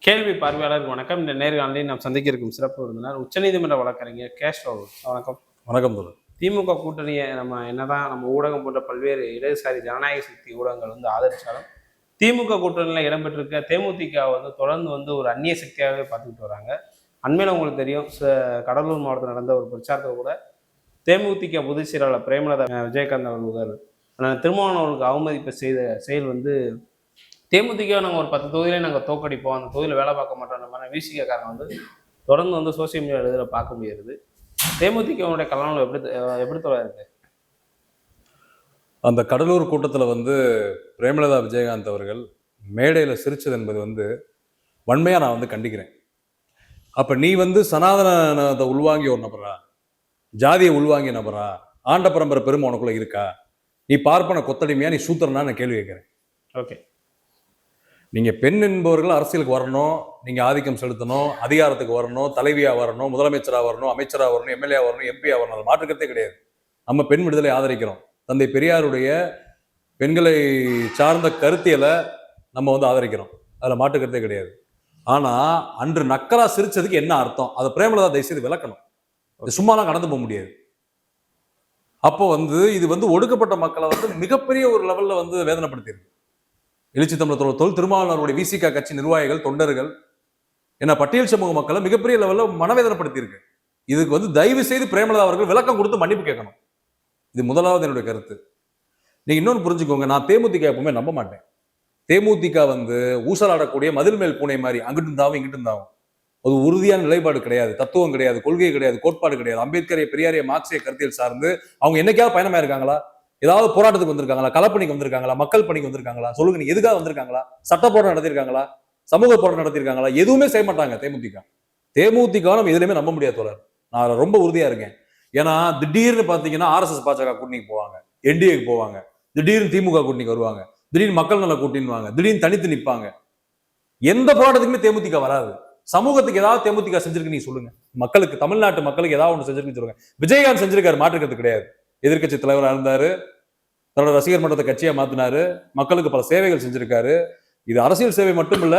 கேள்வி பார்வையாளருக்கு வணக்கம். இந்த நேர்காணலில் நாம் சந்திக்க இருக்கும் சிறப்பு விருந்தினர் உச்சநீதிமன்ற வழக்கறிஞர் கேஷ் ராகுல். வணக்கம். வணக்கம் தோழர். திமுக கூட்டணியை நம்ம ஊடகம் போன்ற பல்வேறு இடதுசாரி ஜனநாயக சக்தி ஊடகங்கள் ஆதரிச்சாலும் திமுக கூட்டணியில் இடம்பெற்றிருக்க தேமுதிக தொடர்ந்து ஒரு அந்நிய சக்தியாகவே பார்த்துக்கிட்டு வராங்க. அண்மையில் உங்களுக்கு தெரியும், கடலூர் மாவட்டத்தில் நடந்த ஒரு பிரச்சாரத்தை கூட தேமுதிக பொதுச் செயலாளர் பிரேமலதா விஜயகாந்த் அவர்கள் திருமாவளவர்களுக்கு அவமதிப்பு செய்த செயல் தேமுதிக நாங்கள் ஒரு 10 தொகுதியிலே நாங்கள் தோக்கடிப்போம், அந்த தொகுதியில் வேலை பார்க்க மாட்டோம் மாதிரி விசிகாரங்க தொடர்ந்து சோசியல் மீடியா எழுதுகிற பார்க்க முடியாது. தேமுதிகவுடைய கலனம் எப்படி இருக்கு? அந்த கடலூர் கூட்டத்தில் பிரேமலதா விஜயகாந்த் அவர்கள் மேடையில் சிரிச்சது என்பது வன்மையாக நான் கண்டிக்கிறேன். அப்போ நீ சனாதனத்தை உள்வாங்கிய ஒரு நபரா, ஜாதியை உள்வாங்கிய நபரா, ஆண்ட பரம்பரை பெருமை உனக்குள்ள இருக்கா, நீ பார்ப்பன கொத்தடிமையா, நீ சூத்திரனா நான் கேள்வி கேட்கிறேன். ஓகே, நீங்க பெண் என்பவர்கள் அரசியலுக்கு வரணும், நீங்க ஆதிக்கம் செலுத்தணும், அதிகாரத்துக்கு வரணும், தலைவியா வரணும், முதலமைச்சரா வரணும், அமைச்சரா வரணும், எம்எல்ஏ வரணும், எம்பியா வரணும், மாற்றுக்கிறதே கிடையாது. நம்ம பெண் விடுதலை ஆதரிக்கிறோம். தந்தை பெரியாருடைய பெண்களை சார்ந்த கருத்தியலை நம்ம ஆதரிக்கிறோம், அதுல மாற்றுக்கிறதே கிடையாது. ஆனா அன்று நக்கலா சிரிச்சதுக்கு என்ன அர்த்தம், அதை பிரேமலதா தயவுசெய்து விளக்கணும். சும்மாலாம் கடந்து போக முடியாது. அப்போ இது ஒடுக்கப்பட்ட மக்களை மிகப்பெரிய ஒரு லெவல்ல வேதனைப்படுத்தியிருக்கு. எழுச்சி தமிழர் தொல் திருமாவளவனுடைய விசிகா கட்சி நிர்வாகிகள், தொண்டர்கள், என்ன பட்டியல் சமூக மக்களை மிகப்பெரிய லெவலில் மனவேதனைப்படுத்தி இருக்கு. இதுக்கு தயவு செய்து பிரேமலதா அவர்கள் விளக்கம் கொடுத்து மன்னிப்பு கேட்கணும். இது முதலாவது என்னுடைய கருத்து. நீங்க இன்னொன்று புரிஞ்சுக்கோங்க, நான் தேமுதிக எப்பவுமே நம்ப மாட்டேன். தேமுதிக ஊசலாடக்கூடிய மதில் மேல் பூனை மாதிரி அங்கிட்டும் தாவும் இங்கிட்டும் தாவும். அது உறுதியான நிலைப்பாடு கிடையாது, தத்துவம் கிடையாது, கொள்கை கிடையாது, கோட்பாடு கிடையாது. அம்பேத்கரை, பெரியாரிய, மார்க்சிய கருத்தியல் சார்ந்து அவங்க என்னைக்காவது பயணமா இருக்காங்களா? ஏதாவது போராட்டத்துக்கு வந்திருக்காங்களா? களப்பணிக்கு வந்திருக்காங்களா? மக்கள் பணிக்கு வந்திருக்காங்களா? சொல்லுங்க, நீங்க எதுக்காக வந்திருக்காங்களா? சட்ட போராட்டம் நடத்திருக்காங்களா? சமூக போராட்டம் நடத்திருக்காங்களா? எதுவுமே செய்ய மாட்டாங்க தேமுதிக நம்ம எதுலையுமே நம்ப முடியாது தோழர். நான் ரொம்ப உறுதியா இருக்கேன். ஏன்னா திடீர்னு பாத்தீங்கன்னா RSS பாஜக கூட்டணிக்கு போவாங்க, என்டிஏக்கு போவாங்க, திடீர்னு திமுக கூட்டணிக்கு வருவாங்க, திடீர்னு மக்கள் நல கூட்டின்வாங்க, திடீர்னு தனித்து நிற்பாங்க. எந்த போராட்டத்துக்குமே தேமுதிக வராது. சமூகத்துக்கு ஏதாவது தேமுதிக செஞ்சிருக்கு நீங்க சொல்லுங்க. மக்களுக்கு, தமிழ்நாட்டு மக்களுக்கு ஏதாவது ஒன்று செஞ்சிருக்குன்னு சொல்லுங்க. விஜயகாந்த் செஞ்சிருக்காரு, மாற்றுக்கிறது கிடையாது. எதிர்கட்சி தலைவராக இருந்தாரு, தன்னோட ரசிகர் மன்றத்தை கட்சியா மாத்தினாரு, மக்களுக்கு பல சேவைகள் செஞ்சிருக்காரு. இது அரசியல் சேவை மட்டும் இல்ல,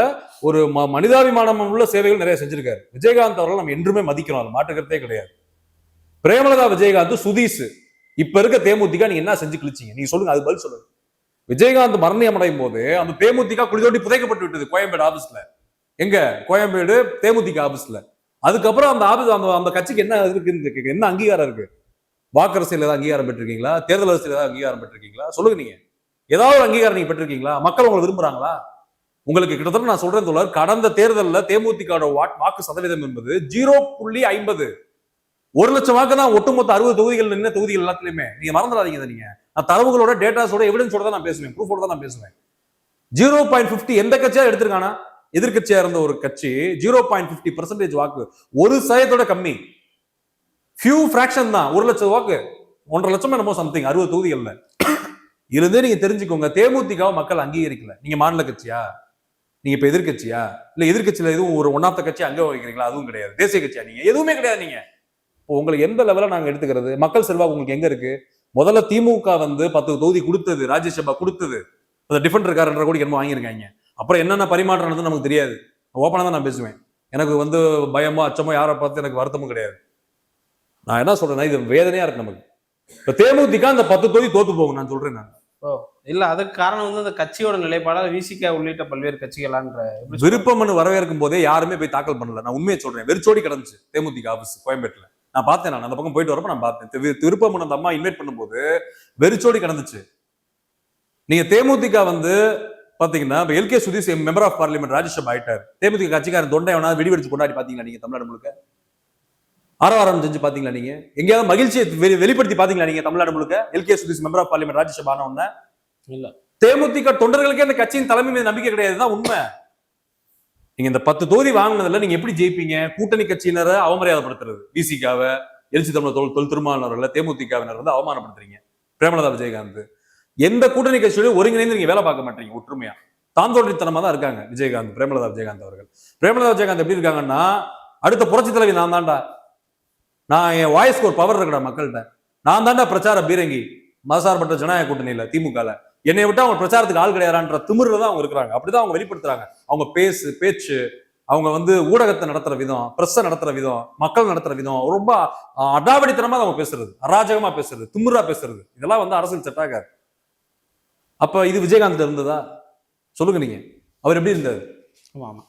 ஒரு மனிதாபிமானம் உள்ள சேவைகள் நிறைய செஞ்சிருக்காரு. விஜயகாந்த் அவர்கள் நம்ம என்றுமே மதிக்கிறோம், அது மாற்றுக்கிறதே கிடையாது. பிரேமலதா விஜயகாந்த், சுதீஷ், இப்ப இருக்க தேமுதிக நீங்க என்ன செஞ்சு கிழிச்சீங்க நீங்க சொல்லுங்க, அது பதில் சொல்லுங்க. விஜயகாந்த் மரணம் அடையும் போது அந்த தேமுதிக குளிதோண்டி புதைக்கப்பட்டு விட்டது கோயம்பேடு ஆபீஸ்ல. எங்க? கோயம்பேடு தேமுதிக ஆபீஸ்ல. அதுக்கப்புறம் அந்த ஆபீஸ், அந்த கட்சிக்கு என்ன இருக்கு, என்ன அங்கீகாரம் இருக்கு? வாக்கரசியல் ஏதாவது அங்கீகாரம் பெற்றிருக்கீங்களா? தேர்தல் அரசியல் ஏதாவது அங்கீகாரம் பெற்றிருக்கீங்களா? சொல்லுங்க. நீங்க ஏதாவது ஒரு அங்கீகாரம் நீங்க பெற்றிருக்கீங்களா? மக்கள் உங்களை விரும்புறாங்களா? உங்களுக்கு கிட்டத்தட்ட நான் சொல்றேன் தோழர், கடந்த தேர்தலில் தேமுதிக வாக்கு சதவீதம் என்பது 0.50. 1 லட்சம் வாக்கு தான் ஒட்டுமொத்த 60 தொகுதிகள் நின்ன தொகுதிகள் எல்லாத்துலயுமே. நீங்க மறந்துடாதீங்க. நீங்க நான் தரவுகளோட, டேட்டாஸோட, எவிடன்ஸோட தான் நான் பேசுவேன், ப்ரூஃபோட தான் நான் பேசுவேன். 0.50 எந்த கட்சியா எடுத்திருக்கானா? எதிர்கட்சியா இருந்த ஒரு கட்சி 0.50% வாக்கு, 1% கம்மி, ஃபியூ ஃபிராக்ஷன் தான். 1 லட்சம் வாக்கு, 1.5 லட்சம் என்னமோ சம்திங் 60 தொகுதிகள்ல. இருந்தே நீங்க தெரிஞ்சுக்கோங்க, தேமுதிக மக்கள் அங்கீகரிக்கல. நீங்க மாநில கட்சியா? நீங்க இப்ப எதிர்கட்சியா? இல்ல எதிர்கட்சியில எதுவும் ஒரு ஒன்னாத்த கட்சி அங்க வைக்கிறீங்களா? அதுவும் கிடையாது. தேசிய கட்சியா? நீங்க எதுவுமே கிடையாது. நீங்க இப்போ உங்களுக்கு எந்த லெவல நாங்க எடுத்துக்கிறது? மக்கள் செல்வாக்கு உங்களுக்கு எங்க இருக்கு? முதல்ல திமுக 10 தொகுதி கொடுத்தது, ராஜ்யசபா கொடுத்தது, அந்த டிஃபெண்டர் காரன்ற கூட என்னமோ வாங்கியிருக்காங்க. அப்புறம் என்னென்ன பரிமாற்றம் நடந்தது நமக்கு தெரியாது. ஓப்பனா தான் நான் பேசுவேன். எனக்கு பயமோ அச்சமோ யாரை பார்த்து எனக்கு வருத்தமும் கிடையாது. நான் என்ன சொல்றேன்னா, இது வேதனையா இருக்கு நமக்கு. இப்ப தேமுதிக அந்த 10 தொகுதி தோத்து போகும் நான் சொல்றேன். நான் இல்ல, அதுக்கு காரணம் அந்த கட்சியோட நிலைப்பாடால் விசிக உள்ளிட்ட பல்வேறு கட்சிகளான்ற விருப்பம்னு வரவேற்கும் போதே யாருமே போய் தாக்கல் பண்ணல. நான் உண்மையை சொல்றேன், வெறிச்சோடி கிடந்துச்சு தேமுதிக ஆபீஸ் கோயம்பேட்டுல. நான் பார்த்தேன், நான் அந்த பக்கம் போயிட்டு வரப்ப நான் பார்த்தேன். விருப்பம் அந்த அம்மா இன்வைட் பண்ணும்போது வெறிச்சோடி கிடந்துச்சு. நீங்க தேமுதிக பாத்தீங்கன்னா L K Sudhish member of parliament Rajya Sabha ஆயிட்டார். தேமுதிக கட்சிக்காரன் தொண்டை வேணா வெடிவெடிச்சு கொண்டாடி பாத்தீங்களா நீங்க? தமிழ்நாடு முழுக்க ஆரவாரம் செஞ்சு பாத்தீங்களா நீங்க? எங்கேயாவது மகிழ்ச்சியை வெளிப்படுத்தி பாத்தீங்களா நீங்க? தமிழ்நாடு முழுக்க L K Sudhish member of parliament Rajya Sabha ஆன இல்ல. தேமுதிக தொண்டர்களுக்கே அந்த கட்சியின் தலைமை மீது நம்பிக்கை கிடையாதுதான் உண்மை. நீங்க இந்த 10 தொகுதி வாங்கினதுல நீங்க எப்படி ஜெயிப்பீங்க? கூட்டணி கட்சியினரை அவமரியாதைப்படுத்துறது, விசிகாவை, எழுச்சி தமிழர் தொல் திருமாவளவர்கள், தேமுதிகவினர் அவமானப்படுத்துறீங்க. பிரேமலதா விஜயகாந்த் எந்த கூட்டணி கட்சியோட ஒருங்கிணைந்து நீங்க வேலை பார்க்க மாட்டீங்க. ஒற்றுமையா தாந்தோன்றித்தனமா தான் இருக்காங்க விஜயகாந்த், பிரேமலதா விஜயகாந்த் அவர்கள். பிரேமலதா விஜயகாந்த் எப்படி இருக்காங்கன்னா, அடுத்த புரட்சி தலைவி நான் தான்டா, நான் என் வாய்ஸ்க்கு ஒரு பவர் இருக்கடா மக்கள்கிட்ட, நான் தாண்டா பிரச்சார பீரங்கி, மதசார்பற்ற ஜனநாயக கூட்டணியில திமுகல, என்னை விட்டு அவங்க பிரச்சாரத்துக்கு ஆள் கிடையாதுன்ற திமிர்ல தான் அவங்க இருக்கிறாங்க. அப்படிதான் அவங்க வெளிப்படுத்துறாங்க. அவங்க பேச்சு, அவங்க வந்து ஊடகத்தை நடத்துற விதம், பிரஸ்ஸை நடத்துற விதம், மக்கள் நடத்துற விதம் ரொம்ப அடாவடித்தனமா அவங்க பேசுறது, அராஜகமா பேசுறது, திமிரா பேசுறது, இதெல்லாம் வந்து அரசியல் செட் ஆகாது. அப்ப இது விஜயகாந்த் இருந்ததா சொல்லுங்க நீங்க? அவர் எப்படி இருந்தாரு? ஆமா.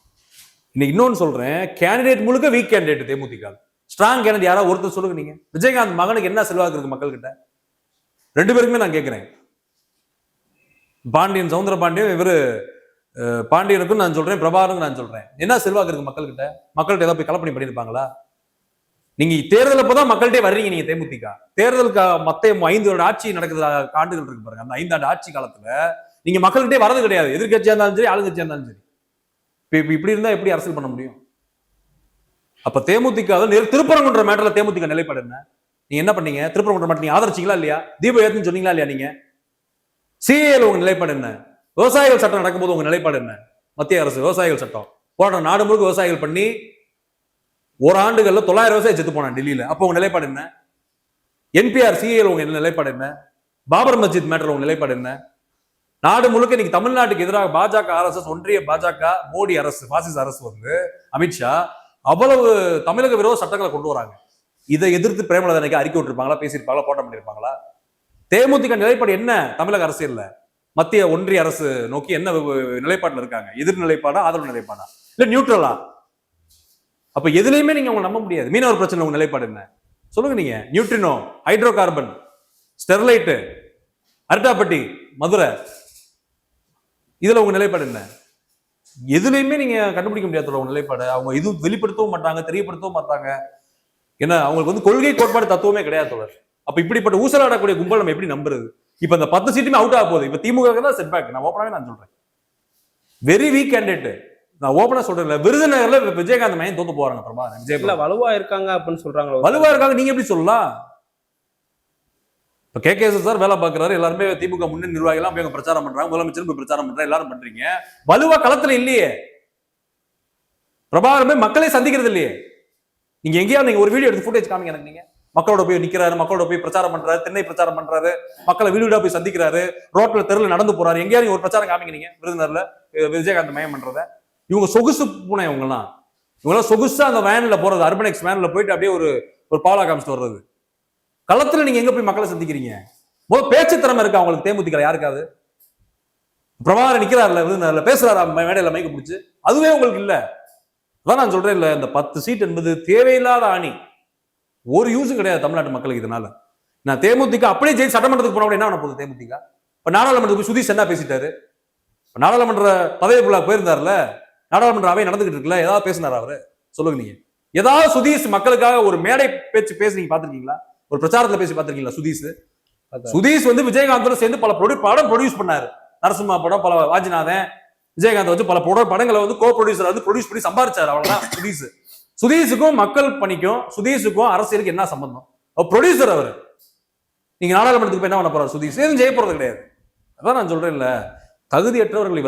இன்னைக்கு இன்னொன்னு சொல்றேன், கேண்டிடேட் முழுக்க வீக் கேண்டிடேட் தேமுதிக. ஸ்ட்ராங் கேண்டிடேட் யாராவது ஒருத்தர் சொல்லுங்க நீங்க. விஜயகாந்த் மகனுக்கு என்ன செல்வாக்கு இருக்கு மக்கள் கிட்ட? ரெண்டு பேருக்குமே நான் கேட்கிறேன். பாண்டியன் சவுந்தர பாண்டியன் இவரு பாண்டியனுக்கும் நான் சொல்றேன், பிரபாகருக்கும் நான் சொல்றேன், என்ன செல்வாக்கு இருக்கு மக்கள் கிட்ட? மக்கள்கிட்ட ஏதாவது போய் கலப்பணி பண்ணியிருப்பாங்களா? நீங்க தேர்தல் அப்பதான் மக்கள்கிட்டே வர்றீங்க நீங்க தேமுதிக. தேர்தலுக்கு மத்த 5 வருட ஆட்சி நடக்குது ஆண்டுகள் இருக்கு பாருங்க, அந்த 5 ஆண்டு ஆட்சி காலத்துல நீங்க மக்கள்கிட்டே வரது கிடையாது. எதிர்கட்சியா இருந்தாலும் சரி, ஆளுங்கட்சியா இருந்தாலும் சரி. இப்படி இருந்தா எப்படி அரசியல் பண்ண முடியும்? அப்ப தேமுதிக திருப்பரங்குன்ற மேட்டர்ல தேமுதிக நிலைப்பாடு என்ன? நீங்க என்ன பண்ணீங்க? திருப்பரங்குன்ற மேட்டர் நீங்க ஆதரிச்சீங்களா இல்லையா? தீப ஏத்துன்னு சொன்னீங்களா இல்லையா? நீங்க சிஏல உங்க நிலைப்பாடு என்ன? விவசாயிகள் சட்டம் நடக்கும்போது உங்க நிலைப்பாடு என்ன? மத்திய அரசு விவசாயிகள் சட்டம் போடுற, நாடு முழுக்க விவசாயிகள் பண்ணி ஒரு ஆண்டுகள்ல 900 விவசாயி செத்து போனான் டெல்லியில. அப்போ உங்க நிலைப்பாடு என்ன? என்பிஆர் சிஏல உங்க நிலைப்பாடு என்ன? பாபர் மஸ்ஜித் மேட்டர் உங்க நிலைப்பாடு என்ன? நாடு முழுக்க இன்னைக்கு தமிழ்நாட்டுக்கு எதிராக பாஜக, ஆர்எஸ்எஸ், ஒன்றிய பாஜக, மோடி அரசு, பாசிச அரசு வந்து அமித்ஷா அவ்வளவு தமிழக விரோத சட்டங்களை கொண்டு வராங்க. இதை எதிர்த்து பிரேமலதனைக்கு அறிக்கை விட்டுருப்பாங்களா, பேசியிருப்பாங்களா, போட்டம் பண்ணிருப்பாங்களா? தேமுதிக நிலைப்பாடு என்ன? தமிழக அரசியல்ல மத்திய ஒன்றிய அரசு நோக்கி என்ன நிலைப்பாடுல இருக்காங்க? எதிர் நிலைப்பாடா, ஆதரவு நிலைப்பாடா, இல்ல நியூட்ரலா? அப்ப எதுலையுமே நீங்க அவங்க நம்ப முடியாது. மீனவர் பிரச்சனை உங்க நிலைப்பாடு என்ன சொல்லுங்க நீங்க? Neutrino, hydro carbon, Sterlite, Arattapatti, Madurai, இதுல உங்க நிலைப்பாடு என்ன? எதுலையுமே நீங்க கண்டுபிடிக்க முடியாத உங்க நிலைப்பாடு. அவங்க எதுவும் வெளிப்படுத்தவும் மாட்டாங்க, தெரியப்படுத்தவும் மாட்டாங்க. ஏன்னா அவங்களுக்கு வந்து கொள்கை கோட்பாடு தத்துவமே கிடையாது தொடர். அப்ப இப்படிப்பட்ட ஊசலாடக்கூடிய கும்பல் நம்ம எப்படி நம்புறது? இப்ப இந்த 10 சீட்டுமே அவுட் ஆக போகுது. இப்ப திமுக தான் செட் பேக். நான் ஓப்பனாவே நான் சொல்றேன், வெரி வீக் கேண்டிடேட். நான் ஓப்பனா சொல்றேன், விருதுநகர்ல விஜயகாந்த் மையம் தோத்து போறாங்க. பிரபாகரன் விஜய் வலுவா இருக்காங்க அப்படின்னு சொல்றாங்க. வலுவா இருக்காங்க நீங்க எப்படி சொல்லலாம்? இப்ப KKS சார் வேலை பார்க்கிறாரு, எல்லாருமே திமுக முன்னணி நிர்வாகிகள் போய் பிரச்சாரம் பண்றாங்க, முதலமைச்சர் போய் பிரச்சாரம் பண்றாங்க, எல்லாரும் பண்றீங்க. வலுவா களத்துல இல்லையே. பிரபாகரன் மக்களை சந்திக்கிறது இல்லையே. நீங்க எங்கேயாவது நீங்க ஒரு வீடியோ எடுத்து ஃபுட்டேஜ் காமிங்க எனக்கு. நீங்க மக்களோட போய் நிக்கிறாரு, மக்களோட போய் பிரச்சாரம் பண்றாரு, திண்ணை பிரச்சாரம் பண்றாரு, மக்களை வீடு வீடா போய் சந்திக்கிறாரு, ரோட்ல தெருல நடந்து போறாரு, எங்கேயாவது ஒரு பிரச்சாரம் காமிங்க நீங்க. விருதுநர்ல விஜயகாந்த் மயம் பண்றத இவங்க சொகுசு பூனை. இவங்கெல்லாம் சொகுசா அந்த வேன்ல போறது, அர்பனெக்ஸ் வேன்ல போயிட்டு அப்படியே ஒரு பாலா காமிச்சிட்டு வர்றது. களத்துல நீங்க எங்க போய் மக்களை சந்திக்கிறீங்க? பேச்சு திறமை இருக்கு அவங்களுக்கு தேமுதிக யாருக்காது? பிரபாகரன் நிக்கிறாருல விருதுநர்ல, பேசுறாரு மேடையில மைக்கு பிடிச்சு, அதுவே உங்களுக்கு இல்ல. அதான் நான் சொல்றேன் இல்ல, இந்த 10 சீட் என்பது தேவையில்லாத ஆணி, ஒரு யூஸும் கிடையாது தமிழ்நாட்டு மக்களுக்கு. இதனால நான் தேமுதிக அப்படியே ஜெயிச்சு சட்டமன்றத்துக்கு போன என்ன பண்ண போகுது தேமுதிக? இப்ப நாடாளுமன்றத்துக்கு சுதீஷ் என்ன பேசிட்டாரு? நாடாளுமன்ற பதவி விழா போயிருந்தாருல, நாடாளுமன்ற அவை நடந்துகிட்டு இருக்குல்ல, ஏதாவது பேசினாரா அவரு? சொல்லுங்க நீங்க. ஏதாவது சுதீஷ் மக்களுக்காக ஒரு மேடை பேச்சு பேசி நீங்க பாத்திருக்கீங்களா? ஒரு பிரச்சாரத்துல பேசி பாத்திருக்கீங்களா? சுதீஷ் வந்து விஜயகாந்தோட சேர்ந்து பல படம் ப்ரொடியூஸ் பண்ணாரு. நரசிம்மா படம், பல வாஜிநாதன், விஜயகாந்த் வச்சு பல படங்களை வந்து கோ ப்ரொடியூசர் வந்து ப்ரொடியூஸ் பண்ணி சம்பாரிச்சாரு. அவ்வளவுதான் சுதீஷ். சுதீஷுக்கும் மக்கள் பணிக்கும் சுதீஷுக்கும் அரசியலுக்கு என்ன சம்பந்தம்? ப்ரொடியூசர் அவரு. நீங்க நாடாளுமன்றத்துக்கு என்ன பண்ண போறாரு சுதீஷ்? எதுவும் செய்ய போறது கிடையாது. அதான் நான் சொல்றேன் இல்ல, தகுதியற்றவர்கள்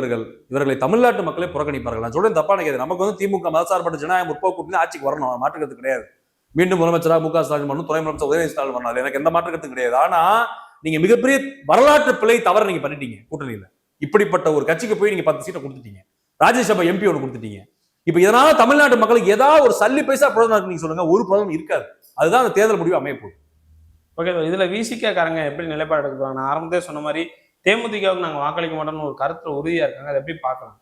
இவர்களை தமிழ்நாட்டு மக்களே புறக்கணிப்பார்கள். நான் சொல்றேன் தப்பா நினைக்காது. நமக்கு வந்து திமுக மதசார்பற்ற ஜனநாயக முற்போக்கு கூட்டணி ஆட்சிக்கு வரணும், மாற்றுக்கிறது கிடையாது. மீண்டும் முதலமைச்சராக மு க ஸ்டாலின் வரணும், துணை முதலமைச்சர் உதயநிதி ஸ்டாலின் வரணும், எனக்கு எந்த மாற்றுக்கிறது கிடையாது. ஆனா நீங்க மிகப்பெரிய வரலாற்று பிழை தவறு நீங்க பண்ணிட்டீங்க கூட்டணியில. இப்படிப்பட்ட ஒரு கட்சிக்கு போய் நீங்க 10 சீட்டை கொடுத்துட்டீங்க, ராஜ்யசபா MP ஒன்று கொடுத்துட்டீங்க. இப்ப இதனால தமிழ்நாட்டு மக்களுக்கு ஏதாவது ஒரு சல்லி பைசா பிரயோஜனம் நீங்க சொல்லுங்க? ஒரு பிரயோஜனம் இருக்காது. அதுதான் அந்த தேர்தல் முடிவு அமைய போகுது. ஓகே, இதுல விசிக காரங்க எப்படி நிலைப்பாடு எடுக்கிறாங்க? நான் ஆரம்பத்தே சொன்ன மாதிரி தேமுதிகவுக்கு நாங்க வாக்களிக்க மாட்டோம்னு ஒரு கருத்துல உறுதியா இருக்காங்க. அதை எப்படி பார்க்கலாம்?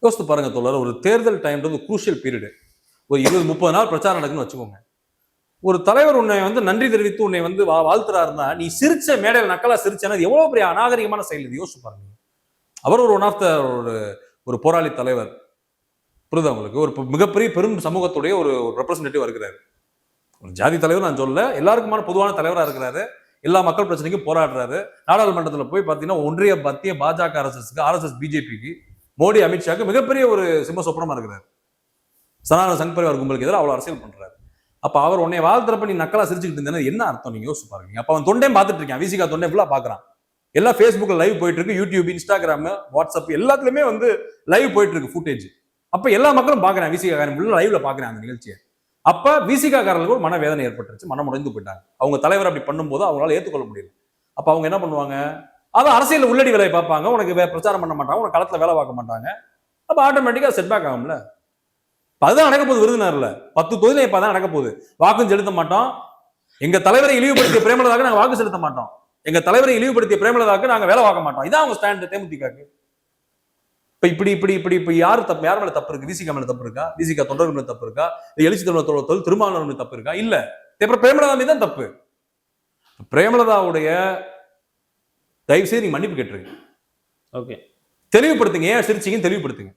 யோசித்து பாருங்க தோழர், ஒரு தேர்தல் டைம்ன்றது குரூஷியல் பீரியடு. ஒரு 20-30 நாள் பிரச்சாரம் நடக்குன்னு வச்சுக்கோங்க. ஒரு தலைவர் உன்னை வந்து நன்றி தெரிவித்து உன்னை வந்து வாழ்த்துறாருன்னா, நீ சிரிச்ச மேடையில் நக்கலா சிரிச்சனா எவ்வளவு பெரிய அநாகரிகமான செயல் இது. யோசிச்சு பாருங்க. அவர் ஒரு ஒன் ஆஃப் த ஒரு போராளி தலைவர், புரியுது உங்களுக்கு? ஒரு மிகப்பெரிய பெரும் சமூகத்துடைய ஒரு ரெப்ரசன்டேட்டிவ் இருக்கிறாரு. ஒரு ஜாதி தலைவர் நான் சொல்ல, எல்லாருக்குமான பொதுவான தலைவராக இருக்கிறாரு. எல்லா மக்கள் பிரச்சனைக்கும் போராடுறாரு. நாடாளுமன்றத்தில் போய் பார்த்தீங்கன்னா ஒன்றிய மத்திய பாஜக அரசுக்கு, RSS BJPக்கு, மோடி அமித்ஷாக்கு மிகப்பெரிய ஒரு சிம்ம சொப்பனமா இருக்கிறாரு. சனாதன சங் பரிவார் கும்பலுக்கு எதிராக அவ்வளவு அரசியல் பண்றாரு. அப்ப அவர் உன்னை வாழ்த்துறப்ப நீ நக்கலா சிரிச்சுக்கிட்டு இருந்தேன்னா என்ன அர்த்தம்? நீங்க யோசிச்சு பாருங்க. அப்ப அவன் தொண்டையும் பார்த்துட்டு இருக்கான், விசிகா தொண்டை ஃபுல்லா பாக்குறான். எல்லாம் ஃபேஸ்புக்ல லைவ் போயிட்டு இருக்கு, யூடியூப், இன்ஸ்டாகிராம், வாட்ஸ்அப் எல்லாத்துலயுமே வந்து லைவ் போயிட்டு இருக்கு ஃபுட்டேஜ். அப்ப எல்லா மக்களும் பாக்குறான், விசிகா காரன் லைவ்ல பாக்குறான் அந்த நிகழ்ச்சியை. அப்ப விசிகா காரர்களுக்கு ஒரு மனவேதனை ஏற்பட்டுருச்சு, மனம் உடைந்து போயிட்டாங்க. அவங்க தலைவர் அப்படி பண்ணும்போது அவங்களால ஏற்றுக்கொள்ள முடியல. அப்ப அவங்க என்ன பண்ணுவாங்க? அதை அரசியல் உள்ளடி வேலையை பார்ப்பாங்க. உனக்கு பிரச்சாரம் பண்ண மாட்டாங்க, உனக்கு களத்துல வேலை பார்க்க மாட்டாங்க. அப்ப ஆட்டோமேட்டிக்கா செட்பேக் ஆகும்ல. அதுதான் நடக்க போகுது விருதுநகர்ல 10 தொகுதியில இப்ப அதான் நடக்க போகுது. வாக்கும் செலுத்த மாட்டோம். எங்க தலைவரை இழிவுபடுத்திய பிரேமலதாக்கு நாங்க வாக்கு செலுத்த மாட்டோம். எங்க தலைவரை இழிவுபடுத்திய பிரேமலதாக்கு நாங்க வேலை பார்க்க மாட்டோம். இதான் அவங்க ஸ்டாண்ட் தேமுதிகக்கு. இப்ப யாரு தப்பு, யார் மேல தப்பு இருக்கு? விசிகா மேல தப்பு இருக்கா? விசிகா தொண்டர்கள் மேல தப்பு இருக்கா? எழுச்சி தமிழர் திருமாவளவன் மேல தப்பு இருக்கா? இல்ல. அப்புறம் பிரேமலதா மீது தான் தப்பு. பிரேமலதாவுடைய தயவு செய்து நீங்க மன்னிப்பு கேட்டுருங்க. ஓகே, தெளிவுபடுத்துங்க. ஏன் சிரிச்சீங்கன்னு தெளிவுபடுத்துங்க.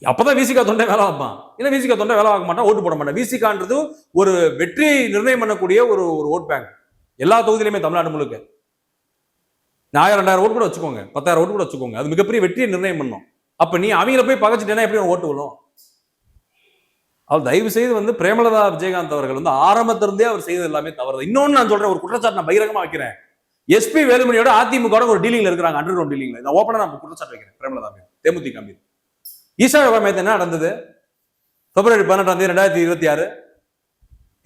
அப்பதான் விசிகா தொண்டை வேலை வைப்பான். இல்ல விசிகா தொண்டை வேலை வாங்க மாட்டான், ஓட்டு போட மாட்டான். விசிகான்றது ஒரு வெற்றியை நிர்ணயம் பண்ணக்கூடிய ஒரு ஓட் பேங்க். எல்லா தொகுதியிலுமே தமிழ்நாடு முழுக்க 1000 2000 ஓட்டு கூட வச்சுக்கோங்க, 10,000 ஓட்டு கூட வச்சுக்கோங்க. அது மிகப்பெரிய வெற்றியை நிர்ணயம் பண்ணும். அப்ப நீ அவங்கள போய் பகச்சிட்டேன்னா எப்படி ஓட்டு விழும்? அவர் தயவு செய்து பிரேமலதா விஜயகாந்த் அவர்கள் ஆரம்பத்திலிருந்தே அவர் செய்தது எல்லாமே தவறு. இன்னொன்னு நான் சொல்றேன், ஒரு குற்றச்சாட்டு நான் பகிரங்கமா வைக்கிறேன். எஸ்பி வேலுமணியோட அதிமுக ஒரு டீலிங்ல இருக்கிறாங்க, அண்டர் கிரவுண்ட் டீலிங்ல. நான் ஓப்பனா நான் குற்றச்சாட்டு வைக்கிறேன் பிரேமலதா மீது, தேமுதிக மீது. ஈஷா யோகா என்ன நடந்தது? பிப்ரவரி 18 2026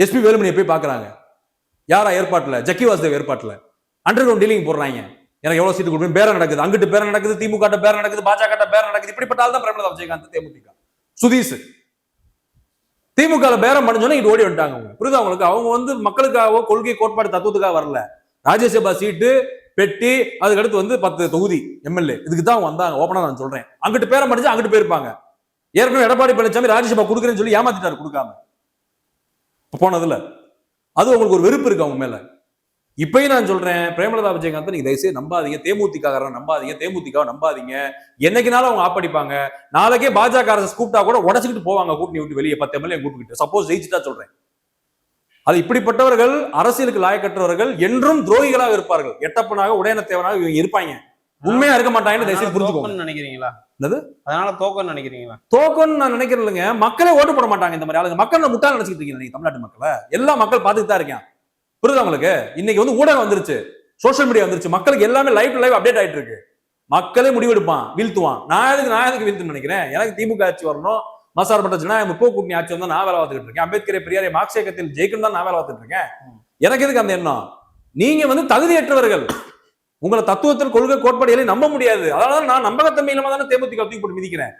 எஸ்பி வேலுமணியை போய் பாக்குறாங்க. யாரா ஏற்பாட்டுல? ஜக்கி வாசுதேவ் ஏற்பாட்டுல அண்டர் கிரவுண்ட் டீலிங் போடுறாங்க. எனக்கு எவ்வளவு சீட்டு கொடுப்பேன், பேரம் நடக்குது, அங்கிட்டு பேரம் நடக்குது, திமுக பேரம் நடக்குது, பாஜக பேரம் நடக்குது. இப்படிப்பட்ட ஆள் தான் பிரேமலதா விஜயகாந்த், தேமுதிக. சுதீஷ் திமுக பேரம் பண்ணோன்னா இட்டு ஓடி வந்துட்டாங்க. புரியுது அவங்களுக்கு? அவங்க மக்களுக்காகவோ கொள்கை கோட்பாடு தத்துவத்துக்காக வரல. ராஜ்யசபா சீட்டு பெட்டி, அதுக்கடுத்து 10 தொகுதி எம்எல்ஏ, இதுக்கு தான் வந்தாங்க. ஓப்பனா நான் சொல்றேன். அங்கிட்டு பேரம் படிச்சு அங்கிட்டு போயிருப்பாங்க. ஏற்கனவே எடப்பாடி பழனிசாமி ராஜ்யசபா கொடுக்குறேன்னு சொல்லி ஏமாத்திட்டாரு, கொடுக்காம போனதுல. அது உங்களுக்கு ஒரு வெறுப்பு இருக்கு அவங்க மேல. இப்பயும் நான் சொல்றேன், பிரேமலதா விஜயகாந்த் நீங்க தயவுசெய்து நம்பாதீங்க. தேமுதிக நம்பாதீங்க, தேமுதிக நம்பாதீங்க. என்னைக்குனாலும் அவங்க ஆப்படிப்பாங்க. நாளைக்கே பாஜக அரசு கூப்பிட்டா கூட உடச்சுக்கிட்டு போவாங்க, கூட்டணி விட்டு வெளியே 10 எம்எல்ஏ கூப்பிட்டு. சப்போஸ் ஜெயிச்சுட்டா சொல்றேன். அது இப்படிப்பட்டவர்கள், அரசியலுக்கு லாயக்கற்றவர்கள், என்றும் துரோகிகளாக இருப்பார்கள். எட்டப்பனாக உடையனத்தேவனாக இவங்க இருப்பாங்க. உண்மையா இருக்க மாட்டாங்கன்னு தயவுசெய்து புரிஞ்சுக்கோங்க. நினைக்கிறீங்களா? அதனால தோக்கன்னு நினைக்கிறீங்களா? தோக்கன்னு நான் நினைக்கிறேன் இல்லைங்க. மக்களே ஓட்டு போட மாட்டாங்க இந்த மாதிரி ஆளுங்க. மக்கள் முட்டாள் நினைச்சிட்டு இருக்கீங்க நீங்க. தமிழ்நாட்டு மக்களை எல்லா மக்கள் பார்த்துட்டு தான் இருக்கேன். புரியுது உங்களுக்கு? இன்னைக்கு ஊடகம் வந்துருச்சு, சோசியல் மீடியா வந்துருச்சு, மக்களுக்கு எல்லாமே லைவ் அப்டேட் ஆயிட்டு இருக்கு. மக்களே முடிவெடுப்பான், வீழ்த்துவான். நான் எதுக்கு வீழ்த்துன்னு நினைக்கிறேன்? எனக்கு திமுக ஆட்சி வரணும், மசார்பட்ட ஜனநாயக முற்போக்கு கூட்டணி ஆட்சி வந்தா நான் வேலை பார்த்துட்டு இருக்கேன். அம்பேத்கரை பெரியாரை மார்க்ஸ் இயக்கத்தில் ஜெயிக்கணும் தான் நான் வேலை பார்த்துட்டு இருக்கேன். எனக்கு எதுக்கு அந்த எண்ணம்? நீங்க தகுதியற்றவர்கள். உங்களை தத்துவத்தில் கொள்கை கோட்பாடுகளை நம்ப முடியாது. அதனால நான் நம்பகத்தன்மை இல்லாம தானே தேமுதிக தூக்கி போட்டு மிதிக்கிறேன்.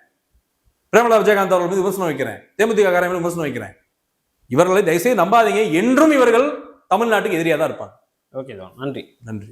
பிரேமலதா விஜயகாந்த் அவர்கள் மீது விமர்சனம் வைக்கிறேன், தேமுதிக காரங்க விமர்சனம் வைக்கிறேன். இவர்களை தயவுசெய்து நம்பாதீங்க. என்றும் இவர்கள் தமிழ்நாட்டுக்கு எதிரியா தான் இருப்பாங்க. ஓகே தான், நன்றி. நன்றி.